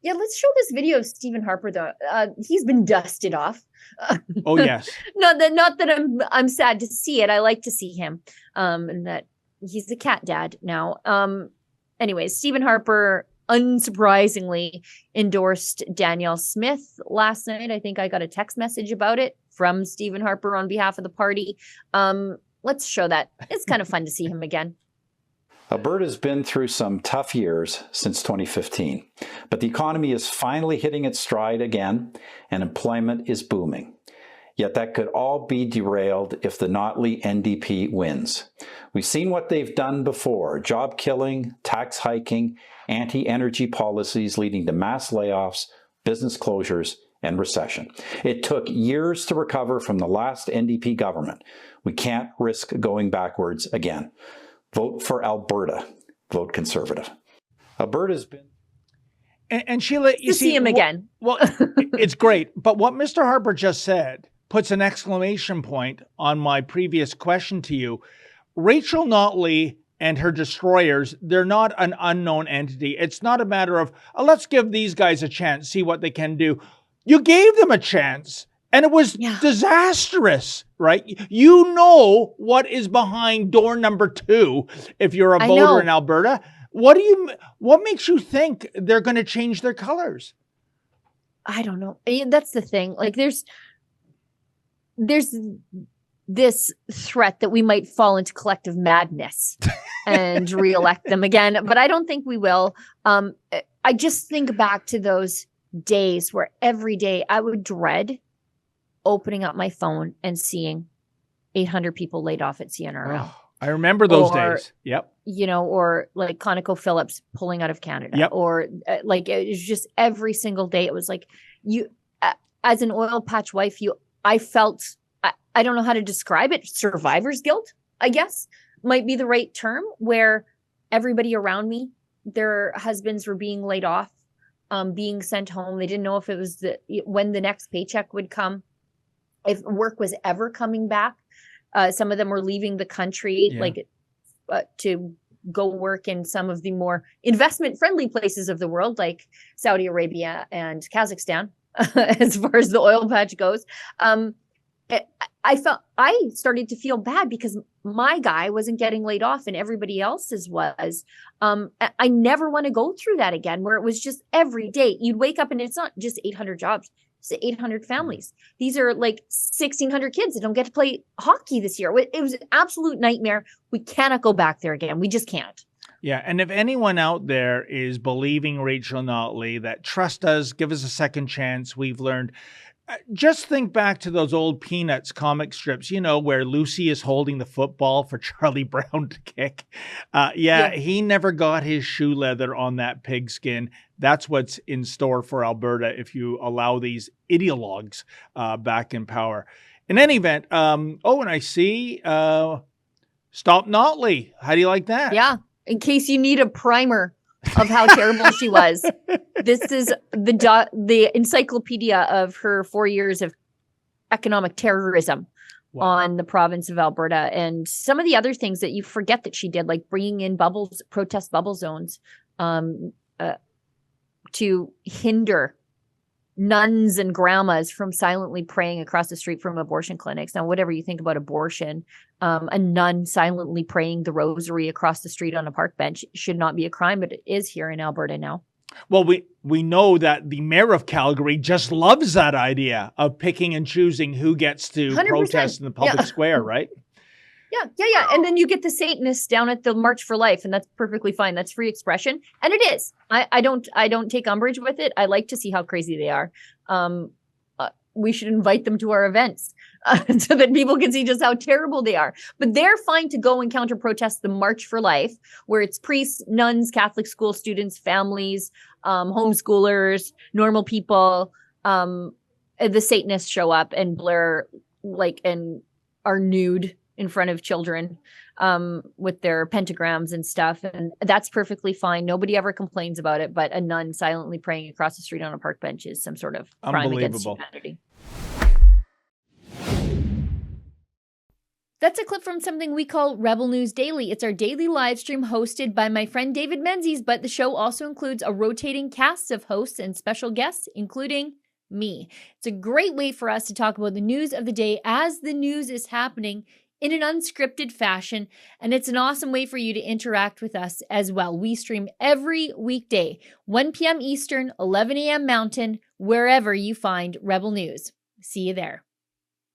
Yeah, let's show this video of Stephen Harper, though. He's been dusted off. Oh, yes. Not that I'm sad to see it. I like to see him. And that he's the cat dad now. Anyways, Stephen Harper unsurprisingly endorsed Danielle Smith last night. I think I got a text message about it from Stephen Harper on behalf of the party. Let's show that. It's kind of fun to see him again. Alberta's been through some tough years since 2015, but the economy is finally hitting its stride again, and employment is booming. Yet that could all be derailed if the Notley NDP wins. We've seen what they've done before: job killing, tax hiking, anti-energy policies leading to mass layoffs, business closures, and recession. It took years to recover from the last NDP government. We can't risk going backwards again. Vote for Alberta. Vote Conservative. Alberta's been... And Sheila, you see him again. Well, it's great. But what Mr. Harper just said puts an exclamation point on my previous question to you. Rachel Notley and her destroyers, they're not an unknown entity. It's not a matter of, let's give these guys a chance, see what they can do. You gave them a chance. And it was disastrous, right? You know what is behind door number 2 if you're a voter in Alberta. What makes you think they're going to change their colors? I don't know. That's the thing. Like there's this threat that we might fall into collective madness and reelect them again, but I don't think we will. I just think back to those days where every day I would dread opening up my phone and seeing 800 people laid off at CNRL. Oh, I remember those days. Yep. Or like ConocoPhillips pulling out of Canada. Yep. Or like it was just every single day. It was like you, as an oil patch wife, I felt, I don't know how to describe it. Survivor's guilt, I guess, might be the right term, where everybody around me, their husbands were being laid off, being sent home. They didn't know if it was when the next paycheck would come, if work was ever coming back. Some of them were leaving the country, to go work in some of the more investment-friendly places of the world, like Saudi Arabia and Kazakhstan, as far as the oil patch goes. I started to feel bad because my guy wasn't getting laid off and everybody else's was. I never want to go through that again, where it was just every day you'd wake up and it's not just 800 jobs. 800 families. These are like 1,600 kids that don't get to play hockey this year. It was an absolute nightmare. We cannot go back there again. We just can't. Yeah, and if anyone out there is believing Rachel Notley that trust us, give us a second chance, we've learned. Just think back to those old Peanuts comic strips, where Lucy is holding the football for Charlie Brown to kick. He never got his shoe leather on that pigskin. That's what's in store for Alberta if you allow these ideologues back in power. In any event, and I see Stop Notley. How do you like that? Yeah, in case you need a primer of how terrible she was. This is the encyclopedia of her 4 years of economic terrorism on the province of Alberta. And some of the other things that you forget that she did, like bringing in protest bubble zones to hinder nuns and grandmas from silently praying across the street from abortion clinics. Now, whatever you think about abortion, a nun silently praying the rosary across the street on a park bench should not be a crime, but it is here in Alberta now. Well, we know that the mayor of Calgary just loves that idea of picking and choosing who gets to 100%. Protest in the public square, right? Yeah. And then you get the Satanists down at the March for Life, and that's perfectly fine. That's free expression. And it is. I don't take umbrage with it. I like to see how crazy they are. We should invite them to our events so that people can see just how terrible they are. But they're fine to go and counter protest the March for Life, where it's priests, nuns, Catholic school students, families, homeschoolers, normal people. The Satanists show up and blare and are nude in front of children with their pentagrams and stuff. And that's perfectly fine. Nobody ever complains about it. But a nun silently praying across the street on a park bench is some sort of crime against humanity. That's a clip from something we call Rebel News Daily. It's our daily live stream hosted by my friend David Menzies, but the show also includes a rotating cast of hosts and special guests, including me. It's a great way for us to talk about the news of the day as the news is happening in an unscripted fashion, and it's an awesome way for you to interact with us as well. We stream every weekday, 1 p.m. Eastern, 11 a.m. Mountain, wherever you find Rebel News. See you there.